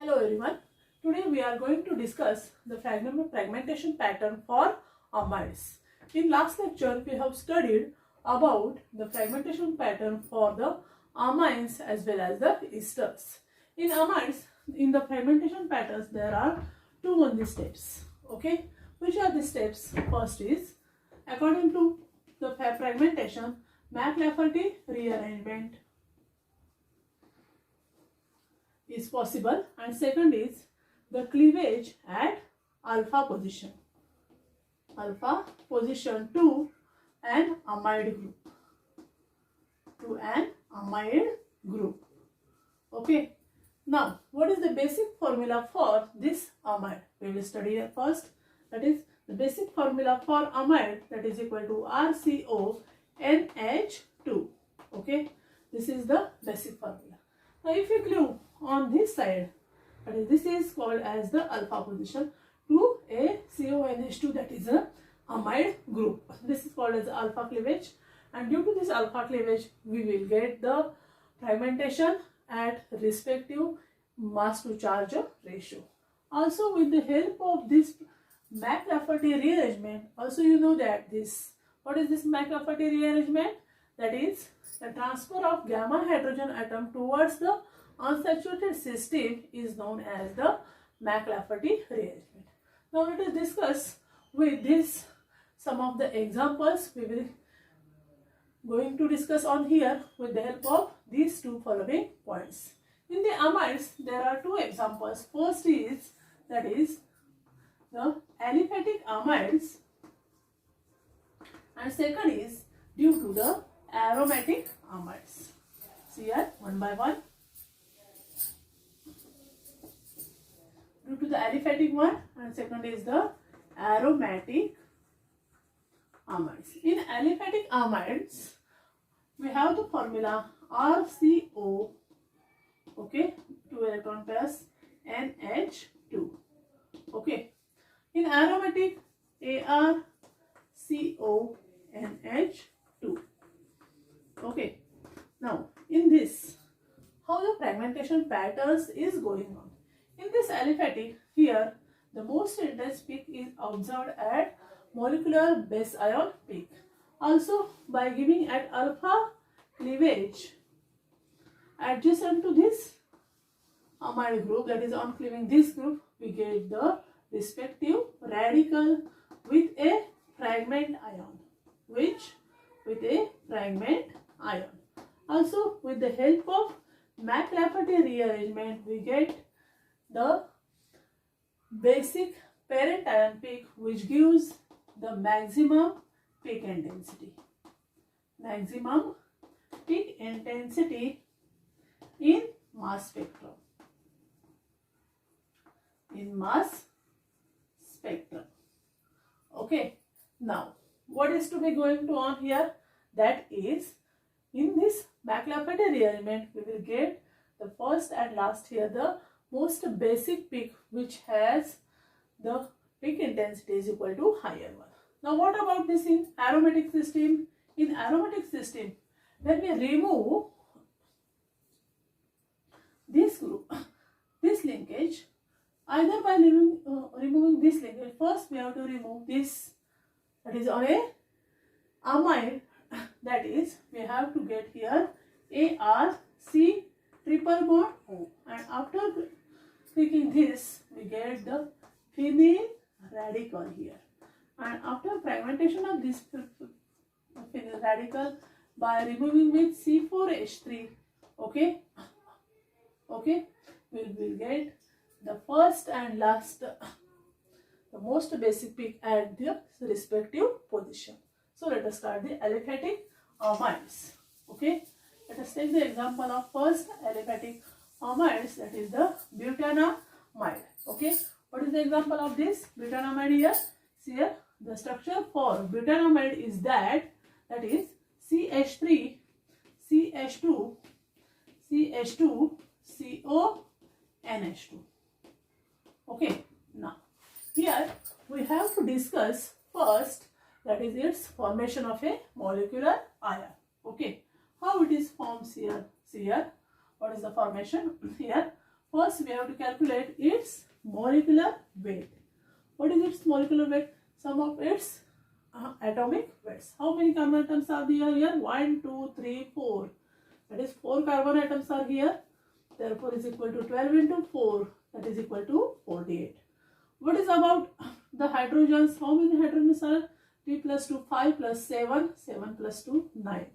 Hello everyone. Today we are going to discuss the fragmentation pattern for amides. In last lecture we have studied about the fragmentation pattern for the amines as well as the esters. In amides, in the fragmentation patterns there are two only steps. Okay, which are the steps? First is, according to the fragmentation, McLafferty rearrangement is possible, and second is the cleavage at alpha position to an amide group. Okay, now what is the basic formula for this amide? We will study it first. That is the basic formula for amide, that is equal to RCONH2. Okay, this is the basic formula. Now if you glue on this side, that is, this is called as the alpha position to a CONH2, that is a amide group. This is called as alpha cleavage, and due to this alpha cleavage we will get the fragmentation at respective mass to charge ratio. Also, with the help of this McLafferty rearrangement, also you know that this, what is this McLafferty rearrangement? That is the transfer of gamma hydrogen atom towards the unsaturated system is known as the McLafferty rearrangement. Now let us discuss with this some of the examples we will going to discuss on here with the help of these two following points. In the amides there are two examples. First is, that is the aliphatic amides, and second is due to the aromatic amides. See here one by one. Due to the aliphatic one, and second is the aromatic amides. In aliphatic amides we have the formula RCO, okay, 2 electron pairs, NH2. Okay, in aromatic ArCONH2. Okay, now in this, how the fragmentation patterns is going on. In this aliphatic, here the most intense peak is observed at molecular base ion peak. Also, by giving at alpha cleavage adjacent to this amide group, that is on cleaving this group, we get the respective radical with a fragment ion, Also, with the help of McLafferty rearrangement, we get the basic parent ion peak, which gives the maximum peak intensity. In mass spectrum. Okay, now what is to be going to on here? That is, in this McLafferty rearrangement we will get the first and last here the most basic peak, which has the peak intensity is equal to higher one. Now what about this in aromatic system? In aromatic system, when we remove this group, this linkage, either by removing this linkage, first we have to remove this, that is on a amide, that is we have to get here ARC triple bond O, and after clicking this we get the phenyl radical here, and after fragmentation of this phenyl radical by removing with C4H3, okay, we will get the first and last, the most basic peak at the respective position. So let us start the aliphatic amides. Okay, let us take the example of first aliphatic amides, that is the butanamide. Okay, what is the example of this butanamide here? See here, the structure for butanamide is that is CH3, CH2, CH2, CO, NH2. Okay, now here we have to discuss first, that is its formation of a molecular ion. Okay, how it is formed here? See here, what is the formation here? First, we have to calculate its molecular weight. What is its molecular weight? Sum of its atomic weights. How many carbon atoms are there here? 1, 2, 3, 4. That is 4 carbon atoms are here. Therefore, is equal to 12 into 4. That is equal to 48. What is about the hydrogens? How many hydrogens are? 3 plus 2, 5 plus 7. 7 plus 2, 9.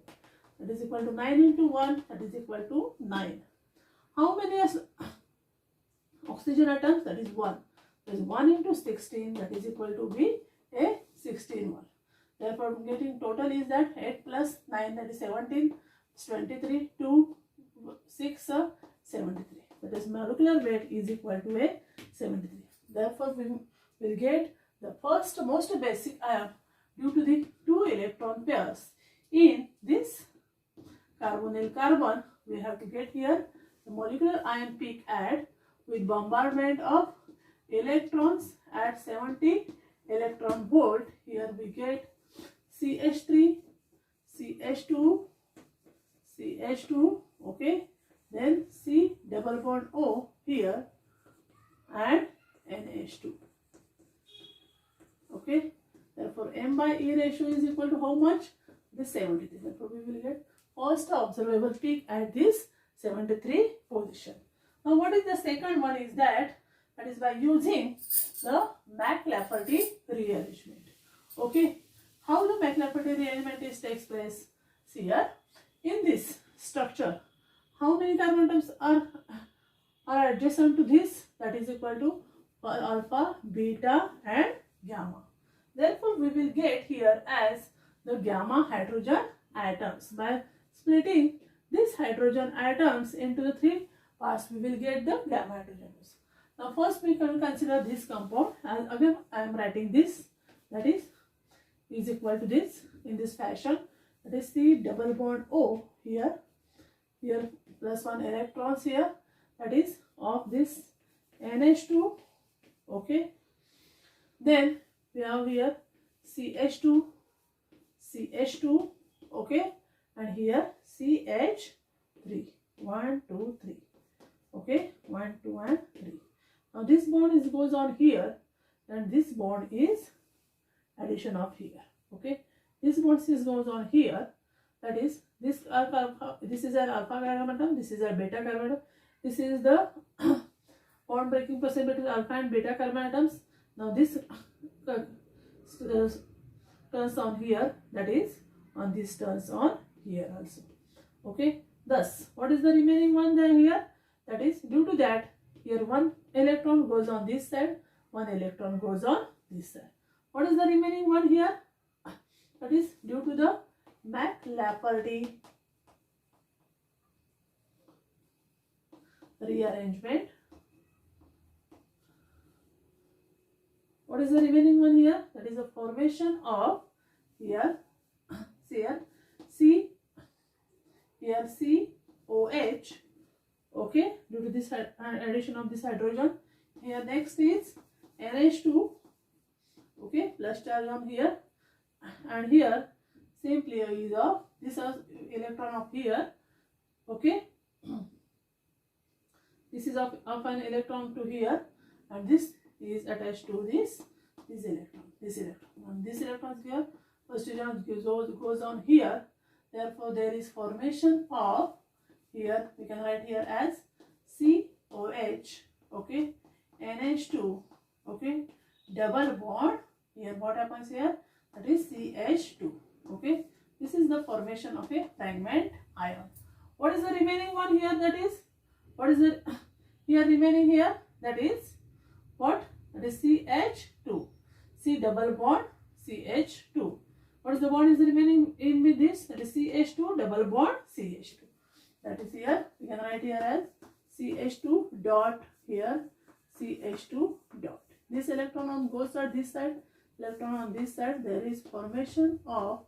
That is equal to 9 into 1. That is equal to 9. How many oxygen atoms? That is 1. That is 1 into 16. That is equal to be a 16 one. Therefore, getting total is that 8 plus 9, that is 17. 23, 2, 6, 73. That is molecular weight is equal to a 73. Therefore, we will get the first most basic ion due to the 2 electron pairs in this carbonyl carbon. We have to get here the molecular ion peak at with bombardment of electrons at 70 electron volt. Here we get CH3, CH2, CH2, okay, then C double bond O here and NH2, okay. Therefore, M by E ratio is equal to how much? This 73. Therefore, we will get first observable peak at this 73 position. Now, what is the second one is that is by using the McLafferty rearrangement. Okay, how the McLafferty rearrangement takes place? See here, in this structure, how many carbon atoms are adjacent to this? That is equal to alpha, beta and gamma. Therefore, we will get here as the gamma hydrogen atoms. By splitting these hydrogen atoms into the 3 parts, we will get the gamma hydrogen atoms. Now, first we can consider this compound. And again, I am writing this. That is equal to this in this fashion. That is C double bond O here. Here plus 1 electrons here. That is of this NH2. Okay. Then we have here CH2, CH2. Okay. And here CH3. 1, 2, 3. Okay. 1, 2 and 3. Now this bond goes on here, and this bond is addition of here. Okay, this bond goes on here. That is this alpha. This is an alpha carbon atom. This is a beta carbon atom. This is the bond breaking percent between alpha and beta carbon atoms. Now this turns on here. That is on this turns on here also. Okay. Thus, what is the remaining one there here? That is due to that. Here 1 electron goes on this side, 1 electron goes on this side. What is the remaining one here? That is due to the McLafferty rearrangement. What is the remaining one here? That is the formation of here COH. Okay, due to this addition of this hydrogen. Here next is NH2. Okay, plus charge on here, and here simply is of this electron of here. Okay, this is of an electron to here, and this is attached to this electron. And this electron here, first electron goes on here. Therefore, there is formation of here, we can write here as COH, okay, NH2, okay, double bond. Here what happens here? That is CH2, okay. This is the formation of a fragment ion. What is the remaining one here? That is, what is the here remaining here? That is what? That is CH2, C double bond CH2. What is the bond is remaining in with this? That is CH2 double bond CH2. That is here, we can write here as CH2 dot here, CH2 dot. This electron goes on this side, electron on this side, there is formation of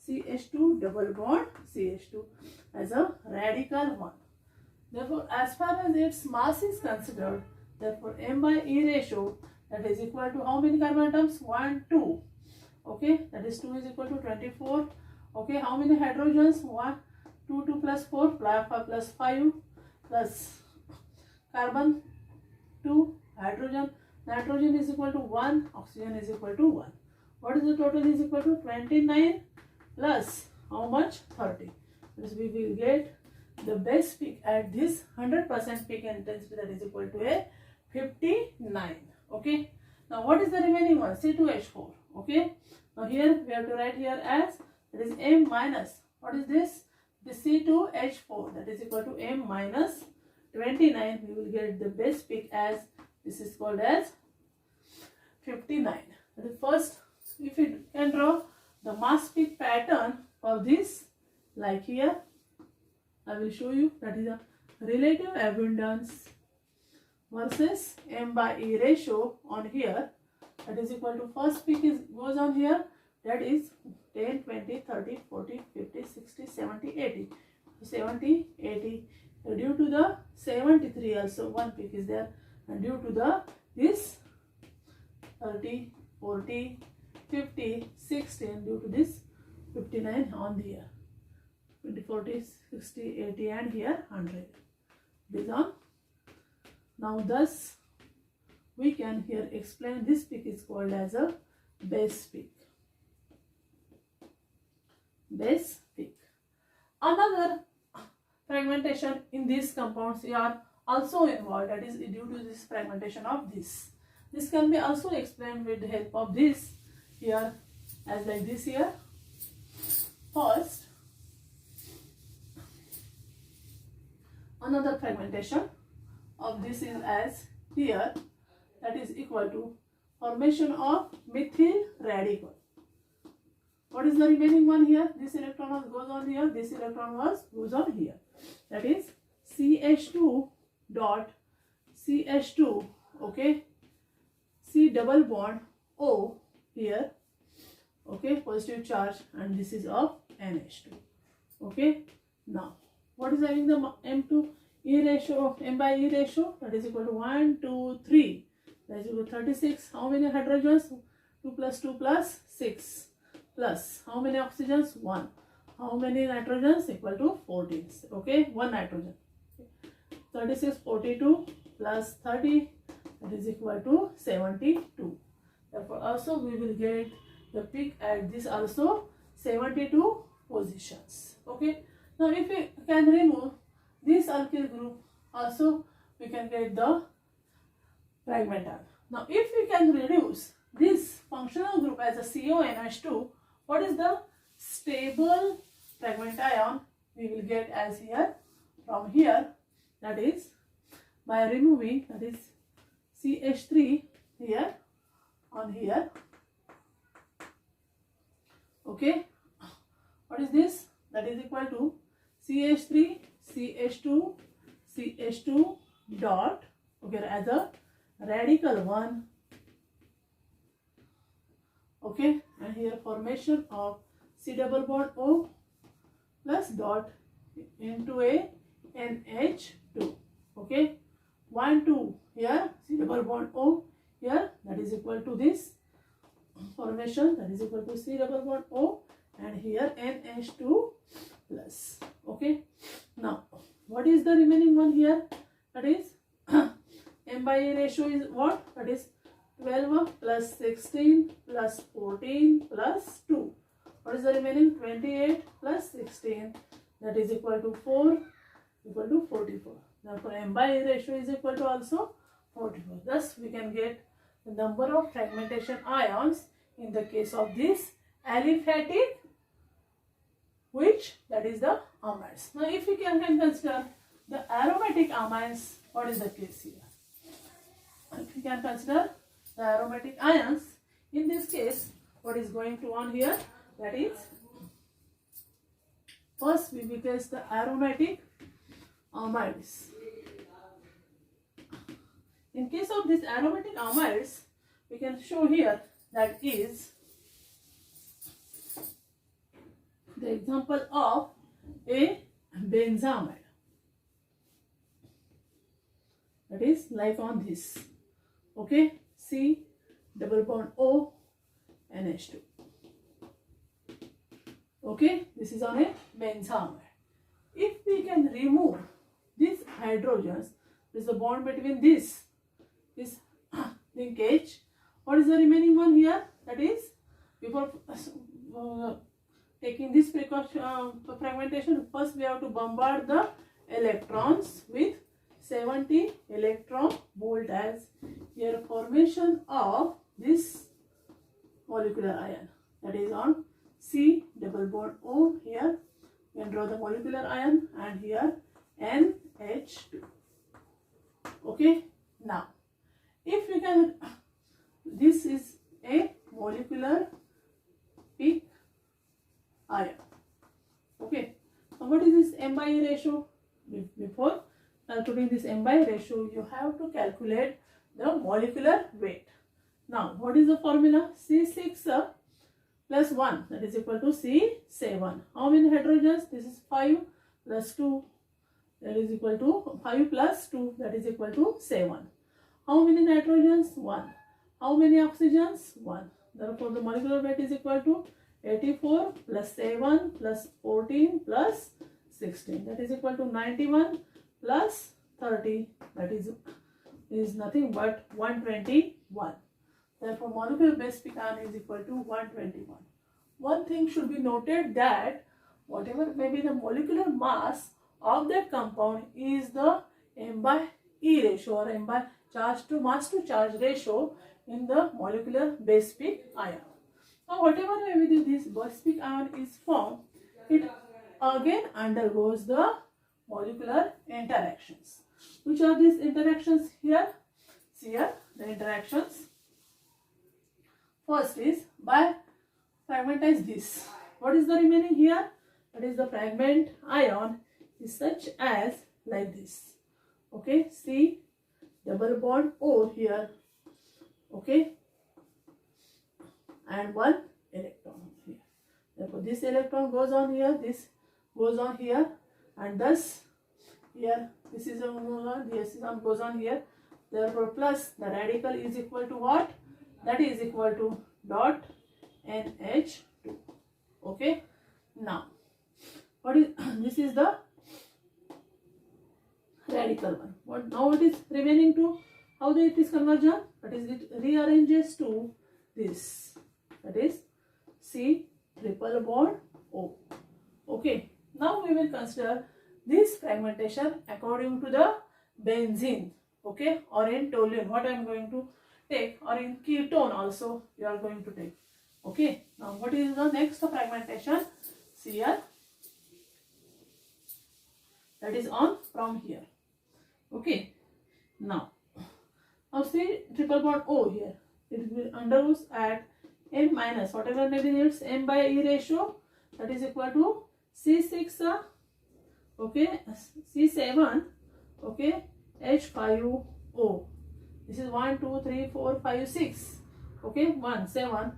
CH2 double bond CH2 as a radical one. Therefore, as far as its mass is considered, therefore M by E ratio, that is equal to how many carbon atoms? 1, 2. Okay, that is 2 is equal to 24. Okay, how many hydrogens? 1, 2, 2 plus 4, plus 5 plus carbon 2, hydrogen, nitrogen is equal to 1, oxygen is equal to 1. What is the total is equal to 29 plus how much? 30. Because we will get the base peak at this 100% peak intensity, that is equal to a 59. Okay. Now what is the remaining one? C2H4. Okay. Now here we have to write here as that is M minus, what is this? The C2H4, that is equal to M minus 29. We will get the base peak as, this is called as 59. That is first, if we can draw the mass peak pattern for this, like here, I will show you, that is a relative abundance versus M by E ratio on here, that is equal to first peak is goes on here, that is 10, 20, 30, 40, 50, 60, 70, 80. 70, 80. Due to the 73 also one peak is there, and due to the this 30, 40, 50, 60, and due to this 59 on here, 20, 40, 60, 80, and here 100. This on. Now thus we can here explain this peak is called as a base peak. Base peak. Another fragmentation in these compounds are also involved, that is due to this fragmentation of this. This can be also explained with the help of this here, as like this here. First, another fragmentation of this is as here, that is equal to formation of methyl radical. What is the remaining one here? This electron goes on here, this electron goes on here. That is CH2 dot CH2, okay, C double bond O here, okay, positive charge, and this is of NH2. Okay. Now what is having the M to E ratio of M by E ratio? That is equal to 1, 2, 3. That is equal to 36. How many hydrogens? 2 plus 2 plus 6. Plus how many oxygens? 1. How many nitrogens? Equal to 14. Okay, 1 nitrogen. 36, 42 plus 30, that is equal to 72. Therefore also we will get the peak at this also 72 positions. Okay. Now if we can remove this alkyl group, also we can get the fragment ion. Now if we can reduce this functional group as a CONH2, what is the stable fragment ion we will get as here, from here, that is by removing, that is CH3 here on here. Okay, what is this? That is equal to CH3 CH2 CH2 dot, okay, as a radical 1. Okay, and here formation of C double bond O plus dot into a NH2. Okay, 1, 2 here, C double bond O here, that is equal to this formation, that is equal to C double bond O, and here NH2 plus. Okay, now what is the remaining one here? That is M by A ratio is what? That is 12 plus 16 plus 14 plus 2. What is the remaining? 28 plus 16, that is equal to 4, equal to 44. Therefore M by A ratio is equal to also 44. Thus we can get the number of fragmentation ions in the case of this aliphatic, which that is the amides. Now if we can consider the aromatic amines, what is the case here? If we can consider the aromatic ions, in this case what is going to on here, that is first we will test the aromatic amides. In case of this aromatic amides, we can show here, that is the example of a benzamide, that is like on this, okay, C double bond O NH2. Okay, this is on a benzamide. If we can remove these hydrogens, is the bond between this linkage. What is the remaining one here? That is, before taking this precaution fragmentation, first we have to bombard the electrons with 70 electron volt as here formation of this molecular ion, that is on C double bond O. Here we can draw the molecular ion and here NH2. Okay, now if we can, this is a molecular peak ion. Okay, now what is this M by E ratio? Before calculating this M by E ratio, you have to calculate the molecular weight. Now, what is the formula? C6 plus 1, that is equal to C7. How many hydrogens? This is 5 plus 2, that is equal to 5 plus 2, that is equal to 7. How many nitrogens? 1. How many oxygens? 1. Therefore, the molecular weight is equal to 84 plus 7 plus 14 plus 16, that is equal to 91 plus 30, that is nothing but 121. Therefore, molecular base peak ion is equal to 121. One thing should be noted, that whatever may be the molecular mass of that compound is the M by E ratio or M by charge to mass to charge ratio in the molecular base peak ion. Now, whatever may be this base peak ion is formed, it again undergoes the molecular interactions. Which are these interactions here? See here the interactions. First is by fragmentize this. What is the remaining here? That is the fragment ion is such as like this. Okay, C double bond O here. Okay, and one electron here. Therefore, this electron goes on here, this goes on here, and thus here this is on, this goes on here. Therefore, plus the radical is equal to what? That is equal to dot NH2. Okay. Now, what is this is the radical one. What is remaining to? How it is conversion? That is, it rearranges to this. That is C triple bond O. Okay. Now we will consider this fragmentation according to the benzene. Okay, or in toluene, what I am going to take, or in ketone also you are going to take. Okay, now what is the next fragmentation? See here, that is on from here. Okay, now see triple bond O here, it will undergoes at M minus whatever may be its M by E ratio, that is equal to C6 okay, C7 okay, H5O. This is 1 2 3 4 5 6 okay, 1 7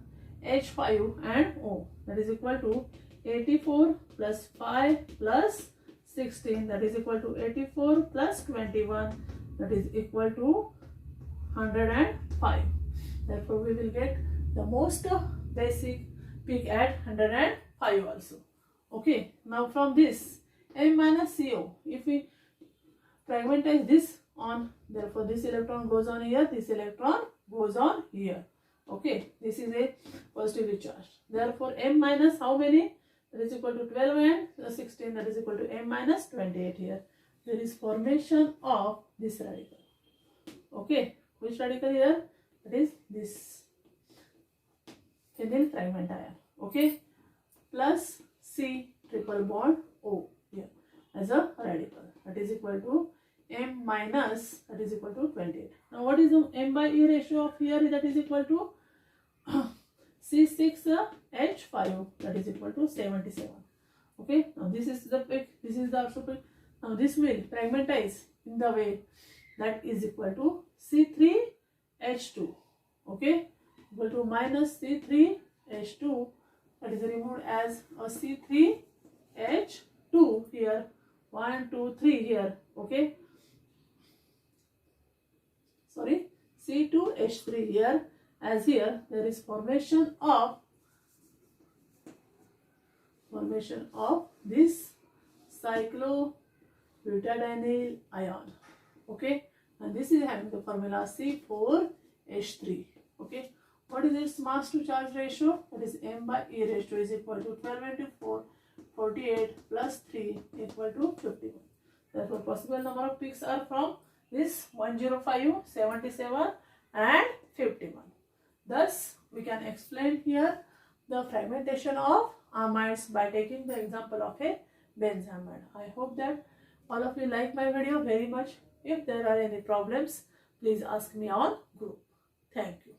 H5 and O, that is equal to 84 plus 5 plus 16, that is equal to 84 plus 21, that is equal to 105. Therefore, we will get the most basic peak at 105 also. Okay, now from this M minus CO, if we fragmentize this on, therefore this electron goes on here, this electron goes on here. Okay, this is a positively charged. Therefore, M minus how many? That is equal to 12 and 16, that is equal to M minus 28 here. There is formation of this radical. Okay, which radical here? That is this phenyl fragment ion. Okay, plus C triple bond O here as a radical. That is equal to M minus, that is equal to 28. Now, what is the M by E ratio of here? That is equal to C6H5, that is equal to 77. Okay, now this is the peak, this is the also peak. Now, this will fragmentize in the way that is equal to C3H2. Okay, equal to minus C3H2, that is removed as a C3H2 here, 1 2 3 here. Okay, sorry, C2H3 here, as here there is formation of this cyclobutadienyl ion. Okay, and this is having the formula C4H3. Okay, what is its mass to charge ratio? That is m by e raised to is equal to 12 into 4, 48 plus 3 equal to 51. Therefore, possible number of peaks are from this 105, 77 and 51. Thus, we can explain here the fragmentation of amides by taking the example of a benzamide. I hope that all of you like my video very much. If there are any problems, please ask me on group. Thank you.